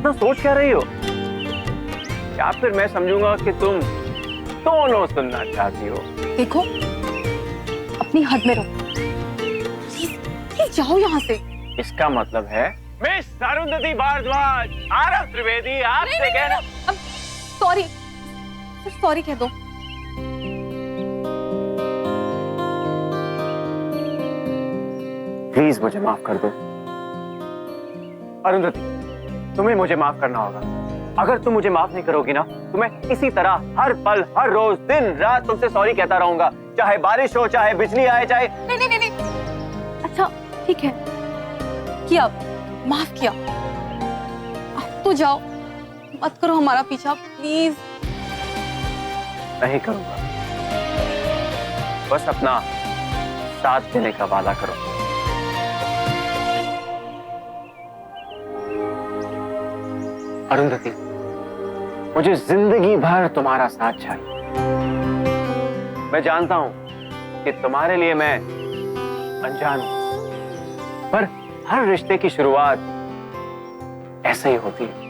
इतना सोच क्या रही हो? या फिर मैं समझूंगा कि तुम दोनों सुनना चाहती हो? देखो, अपनी हद में रहो। प्लीज जाओ यहाँ से। इसका मतलब है मिस अरुंधति भारद्वाज, आरव त्रिवेदी आपसे कहना। सॉरी, सॉरी कह दो। प्लीज मुझे माफ कर दो। अरुंधति, तुम्हें मुझे माफ करना होगा। अगर तुम मुझे माफ नहीं करोगी ना, तो मैं इसी तरह हर पल, हर रोज, दिन रात तुमसे सॉरी कहता रहूंगा, चाहे बारिश हो, चाहे बिजली आए, चाहे। नहीं। अच्छा ठीक है, किया, माफ किया। अब तो जाओ, मत करो हमारा पीछा प्लीज। नहीं करूंगा, बस अपना साथ देने का वादा करो। अरुंधति, मुझे जिंदगी भर तुम्हारा साथ चाहिए। मैं जानता हूं कि तुम्हारे लिए मैं अनजान हूं, पर हर रिश्ते की शुरुआत ऐसे ही होती है।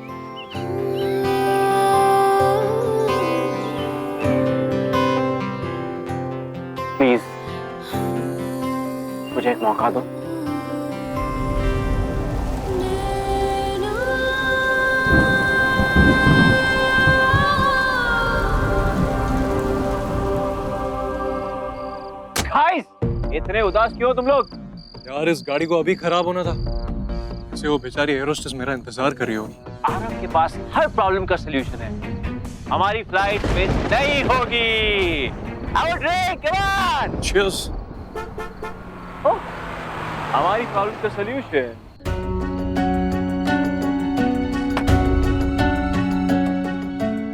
प्लीज मुझे एक मौका दो। गाइस, इतने उदास क्यों हो तुम लोग? यार इस गाड़ी को अभी खराब होना था। इसे वो बेचारी एयरोस्टेस मेरा इंतजार कर रही होगी। आरव के पास हर प्रॉब्लम का सलूशन है। हमारी फ्लाइट मिस नहीं होगी। Our drink, come on! Cheers. Oh, हमारी प्रॉब्लम का सलूशन।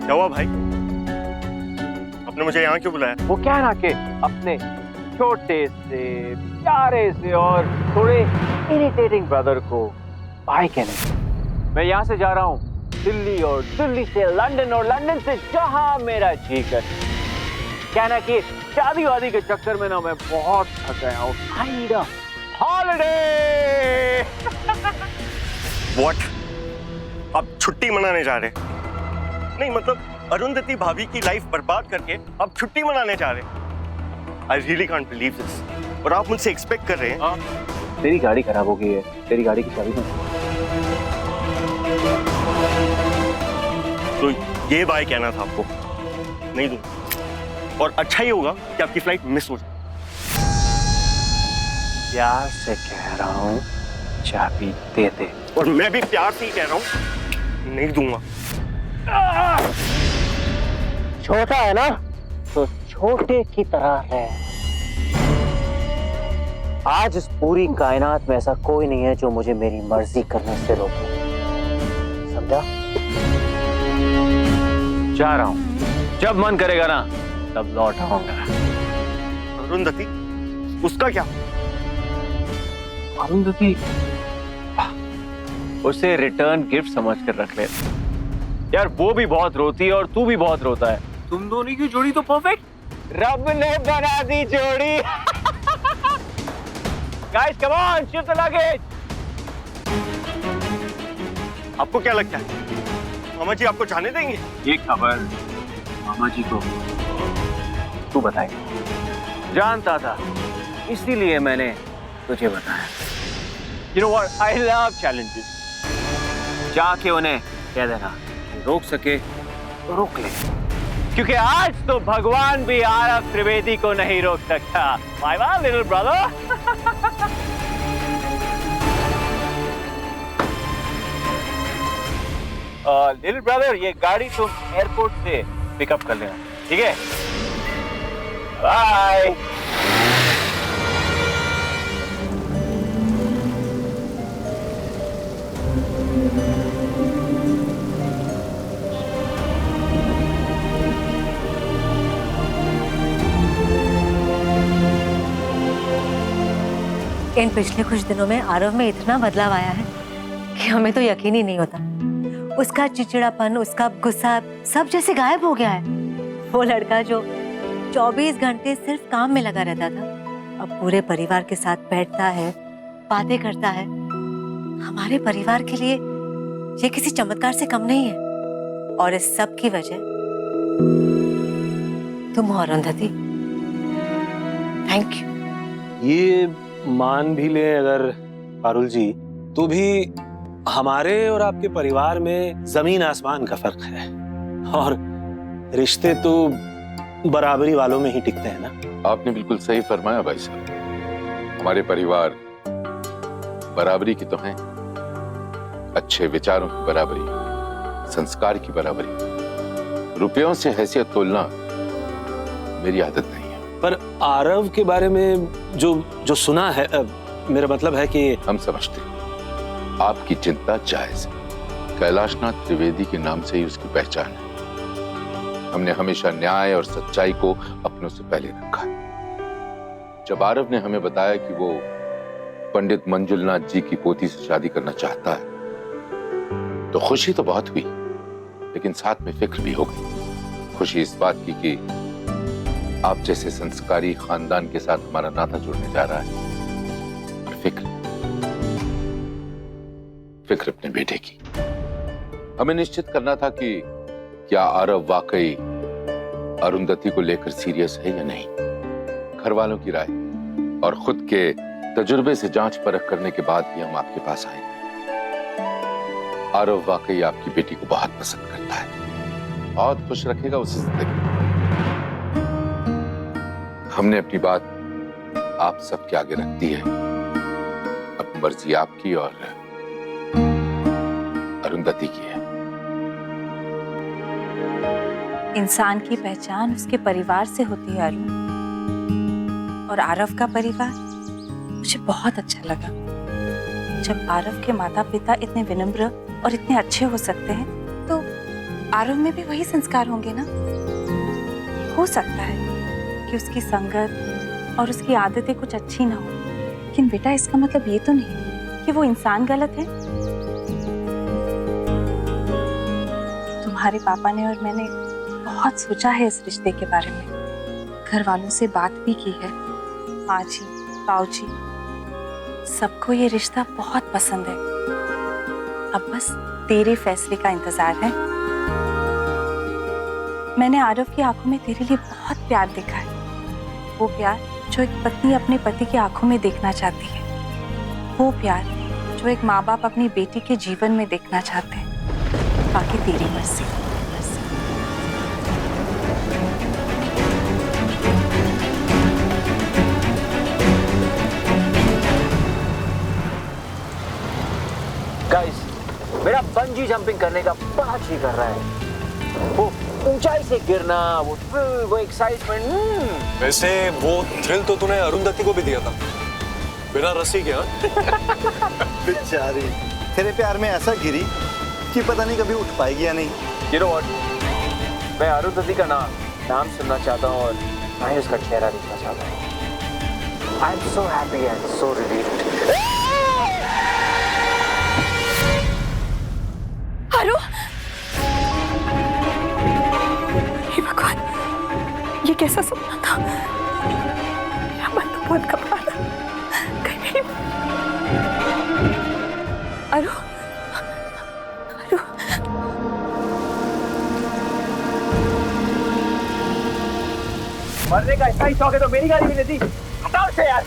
क्या हुआ भाई? आपने मुझे यहाँ क्यों बुलाया? वो क्या ना कि अपने छोटे से, प्यारे से और थोड़े इरिटेटिंग ब्रदर को बाय कहने। मैं यहाँ से जा रहा हूँ दिल्ली, और दिल्ली से लंदन, और लंदन से जहाँ मेरा जी कर। क्या ना कि शादी वादी के चक्कर में ना मैं बहुत थक गया हूँ। I need a holiday! What? आप छुट्टी मनाने जा रहे? नहीं मतलब अरुंधति भाभी की लाइफ बर्बाद करके आप छुट्टी मनाने जा रहे? I really can't believe this. और आप मुझसे एक्सपेक्ट कर रहे हैं? तेरी गाड़ी खराब हो गई है, तेरी गाड़ी की चाबी दो। तो ये बाय कहना था आपको? नहीं दूँ। और अच्छा ही होगा कि आपकी फ्लाइट मिस हो जाए। प्यार से कह रहा हूँ, चाबी दे दे। और मैं भी प्यार से ही कह रहा हूँ, नहीं दूंगा। छोटा है ना, तो छोटे की तरह रहे। आज इस पूरी कायनात में ऐसा कोई नहीं है जो मुझे मेरी मर्जी करने से रोके। समझा? जा रहा हूं, जब मन करेगा ना तब लौट आऊंगा। अरुंधति, उसका क्या? अरुंधति, उसे रिटर्न गिफ्ट समझ कर रख ले यार। वो भी बहुत रोती है और तू भी बहुत रोता है। तुम दोनों की जोड़ी तो परफेक्ट रब ने बना दी जोड़ी। Guys come on, shift the luggage. आपको क्या लगता है मामा जी आपको जाने देंगे? ये खबर मामा जी को तू बताएगा। जानता था, इसीलिए मैंने तुझे बताया। You know what? I love challenges. जाके उन्हें कह देना, रोक सके तो रोक ले, क्योंकि आज तो भगवान भी आरव त्रिवेदी को नहीं रोक सकता। Bye bye little brother. Little brother, ये गाड़ी तुम एयरपोर्ट से पिकअप कर लेना, ठीक है? बाय। इन पिछले कुछ दिनों में आरव में इतना बदलाव आया है कि हमें तो यकीन ही नहीं होता। उसका चिड़चिड़ापन, उसका गुस्सा सब जैसे गायब हो गया है। वो लड़का जो 24 घंटे सिर्फ काम में लगा रहता था, अब पूरे परिवार के साथ बैठता है, बातें करता है। हमारे परिवार के लिए ये किसी चमत्कार से कम नहीं है। और इस सब की वजह तुम हो अरुंधति। Thank you. ये मान भी ले अगर पारुल जी, तो भी हमारे और आपके परिवार में जमीन आसमान का फर्क है। और रिश्ते तो बराबरी वालों में ही टिकते हैं ना। आपने बिल्कुल सही फरमाया भाई साहब। हमारे परिवार बराबरी की तो हैं, अच्छे विचारों की बराबरी, संस्कार की बराबरी। रुपयों से हैसियत तोलना मेरी आदत नहीं है। पर आरव के बारे में जो सुना है, मेरा मतलब है कि हम समझते हैं आपकी चिंता जायज है। कैलाशनाथ त्रिवेदी के नाम से ही उसकी पहचान है। हमने हमेशा न्याय और सच्चाई को अपनों से पहले रखा है। जब आरव ने हमें बताया कि वो पंडित मंजुलनाथ जी की पोती से शादी करना चाहता है, तो खुशी तो बहुत हुई, लेकिन साथ में फिक्र भी हो गई। खुशी इस बात की कि आप जैसे संस्कारी खानदान के साथ हमारा नाता जुड़ने जा रहा है, और फिक्र अपने बेटे की। हमें निश्चित करना था कि क्या आरव वाकई अरुंधति को लेकर सीरियस है या नहीं। घर वालों की राय और खुद के तजुर्बे से जांच परख करने के बाद ही हम आपके पास आए। आरव वाकई आपकी बेटी को बहुत पसंद करता है, बहुत खुश रखेगा उसे जिंदगी। हमने अपनी बात आप सबके आगे रख दी है। अब मर्जी आपकी और अरुंधति की है। इंसान की पहचान उसके परिवार से होती है अरुण। और आरव का परिवार मुझे बहुत अच्छा लगा। जब आरव के माता पिता इतने विनम्र और इतने अच्छे हो सकते हैं, तो आरव में भी वही संस्कार होंगे ना। हो सकता है कि उसकी संगत और उसकी आदतें कुछ अच्छी ना हो, लेकिन बेटा इसका मतलब ये तो नहीं कि वो इंसान गलत है। तुम्हारे पापा ने और मैंने बहुत सोचा है इस रिश्ते के बारे में। घर वालों से बात भी की है। माँ जी, पाऊ जी, सबको ये रिश्ता बहुत पसंद है। अब बस तेरे फैसले का इंतजार है। मैंने आरव की आंखों में तेरे लिए बहुत प्यार देखा है। वो प्यार जो एक पत्नी अपने पति की आंखों में देखना चाहती है। वो प्यार जो एक माँ बाप अपनी बेटी के जीवन में देखना चाहते हैं। बाकी तेरी मर्जी। गाइस, मेरा बंजी जंपिंग करने का बड़ा जी कर रहा है। वो ऊंचाई से गिरना, वो एक्साइटमेंट। वैसे वो थ्रिल तो तूने अरुंधति को भी दिया था, बिना रस्सी के। बेचारी तेरे प्यार में ऐसा गिरी कि पता नहीं कभी उठ पाएगी या नहीं। You know what? मैं अरुंधति का नाम सुनना चाहता हूँ और मैं ही उसका चेहरा देखना चाहता हूँ। I am so happy and so relieved. अरु! हे भगवान, ये कैसा सपना था? मेरा मन तो बहुत घबरा रहा। कहीं मेरी अरु, अरु, मरने का ऐसा ही शौक है तो मेरी गाड़ी भी नहीं दी। हटाओ से यार।